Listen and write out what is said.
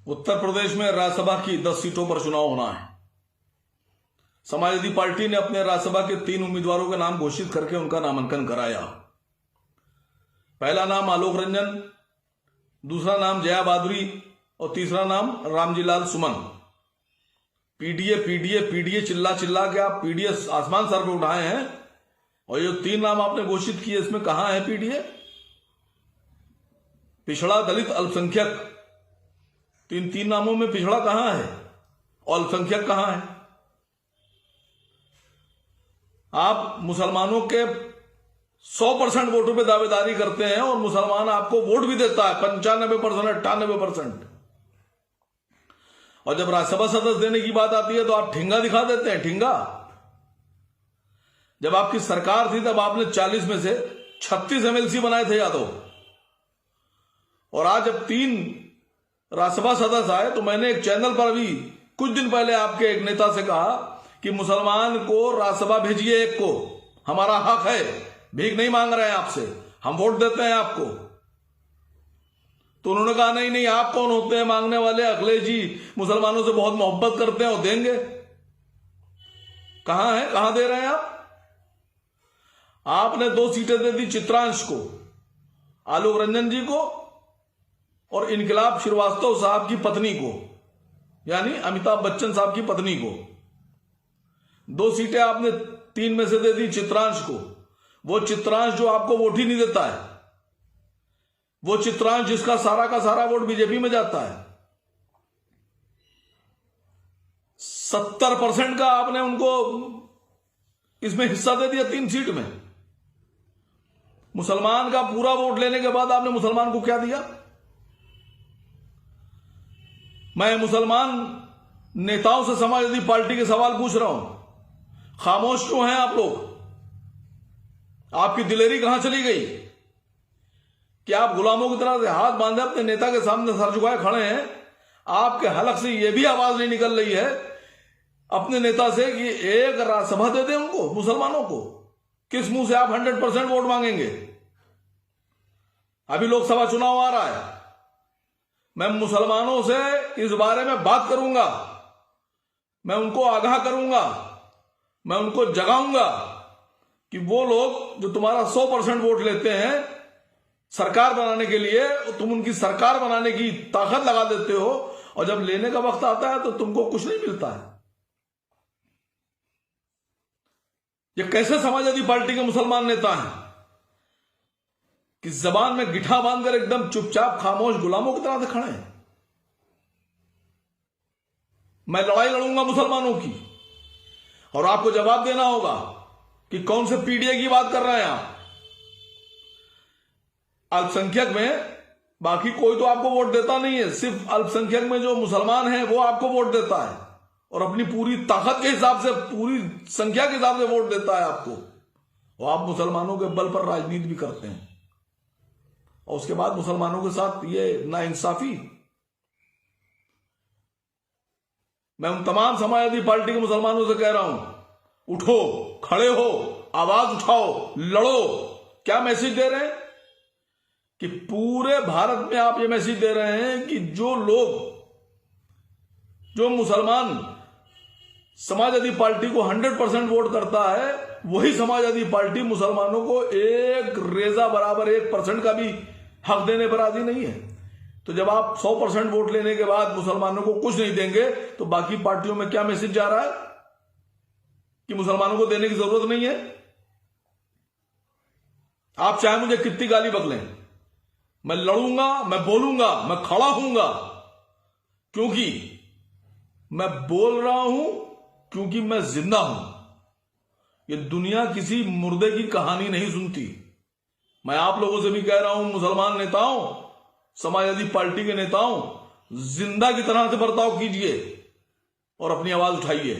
उत्तर प्रदेश में राज्यसभा की 10 सीटों पर चुनाव होना है। समाजवादी पार्टी ने अपने राज्यसभा के 3 उम्मीदवारों के नाम घोषित करके उनका नामांकन कराया। पहला नाम आलोक रंजन, दूसरा नाम जया भादुरी और तीसरा नाम रामजीलाल सुमन। पीडीए पीडीए पीडीए चिल्ला चिल्ला के आप पीडीए आसमान सर पे उठाए हैं, और ये 3 नाम आपने घोषित किए, इसमें कहां है पीडीए? पिछड़ा, दलित, अल्पसंख्यक, तीन नामों में पिछड़ा कहां है और अल्पसंख्यक कहां है? आप मुसलमानों के 100% वोटों पे दावेदारी करते हैं और मुसलमान आपको वोट भी देता है 95%, 98%। और जब राज्यसभा सदस्य देने की बात आती है तो आप ठिंगा दिखा देते हैं, ठिंगा। जब आपकी सरकार थी तब आपने 40 में से 36 एमएलसी बनाए थे यादव, और आज जब 3 राज्यसभा सदस्य आए तो मैंने एक चैनल पर भी कुछ दिन पहले आपके एक नेता से कहा कि मुसलमान को राज्यसभा भेजिए, एक को, हमारा हक है, भीख नहीं मांग रहे हैं आपसे, हम वोट देते हैं आपको। तो उन्होंने कहा नहीं नहीं, आप कौन होते हैं मांगने वाले? अखिलेश जी मुसलमानों से बहुत मोहब्बत करते हैं और देंगे। कहां है, कहां दे रहे हैं आप? आपने 2 सीटें दे दी चित्रांश को, आलोक रंजन जी को और इनकलाब श्रीवास्तव साहब की पत्नी को, यानी अमिताभ बच्चन साहब की पत्नी को। 2 सीटें आपने 3 में से दे दी चित्रांश को। वो चित्रांश जो आपको वोट ही नहीं देता है, वो चित्रांश जिसका सारा का सारा वोट बीजेपी में जाता है। 70% का आपने उनको इसमें हिस्सा दे दिया 3 सीट में। मुसलमान का पूरा वोट लेने के बाद आपने मुसलमान को क्या दिया? मैं मुसलमान नेताओं से समाजवादी पार्टी के सवाल पूछ रहा हूं, खामोश क्यों हैं आप लोग? आपकी दिलेरी कहां चली गई कि आप गुलामों की तरह से हाथ बांधे अपने नेता के सामने सर झुकाए खड़े हैं? आपके हलक से यह भी आवाज नहीं निकल रही है अपने नेता से कि एक राज्यसभा दे दें उनको, मुसलमानों को। किस मुंह से आप 100% वोट मांगेंगे? अभी लोकसभा चुनाव आ रहा है, मैं मुसलमानों से इस बारे में बात करूंगा, मैं उनको आगाह करूंगा, मैं उनको जगाऊंगा कि वो लोग जो तुम्हारा 100% वोट लेते हैं सरकार बनाने के लिए, तुम उनकी सरकार बनाने की ताकत लगा देते हो, और जब लेने का वक्त आता है तो तुमको कुछ नहीं मिलता है। ये कैसे समाजवादी पार्टी के मुसलमान नेता हैं कि जबान में गिठा बांधकर एकदम चुपचाप खामोश गुलामों की तरह से खड़े हैं? मैं लड़ाई लड़ूंगा मुसलमानों की, और आपको जवाब देना होगा कि कौन से पीडीए की बात कर रहे हैं आप। अल्पसंख्यक में बाकी कोई तो आपको वोट देता नहीं है, सिर्फ अल्पसंख्यक में जो मुसलमान है वो आपको वोट देता है, और अपनी पूरी ताकत के हिसाब से, पूरी संख्या के हिसाब से वोट देता है आपको। और आप मुसलमानों के बल पर राजनीति भी करते हैं, और उसके बाद मुसलमानों के साथ ये नाइंसाफी। मैं उन तमाम समाजवादी पार्टी के मुसलमानों से कह रहा हूं, उठो, खड़े हो, आवाज उठाओ, लड़ो। क्या मैसेज दे रहे हैं कि पूरे भारत में आप ये मैसेज दे रहे हैं कि जो लोग, जो मुसलमान समाजवादी पार्टी को 100% वोट करता है, वही समाजवादी पार्टी मुसलमानों को एक रेजा बराबर 1% का भी हक देने पर राजी नहीं है। तो जब आप 100% वोट लेने के बाद मुसलमानों को कुछ नहीं देंगे तो बाकी पार्टियों में क्या मैसेज जा रहा है कि मुसलमानों को देने की जरूरत नहीं है? आप चाहे मुझे कितनी गाली बकलें, मैं लड़ूंगा, मैं बोलूंगा, मैं खड़ा हूंगा, क्योंकि मैं बोल रहा हूं, क्योंकि मैं जिंदा हूं। ये दुनिया किसी मुर्दे की कहानी नहीं सुनती। मैं आप लोगों से भी कह रहा हूं, मुसलमान नेताओं, समाजवादी पार्टी के नेताओं, जिंदा की तरह से बर्ताव कीजिए और अपनी आवाज उठाइए।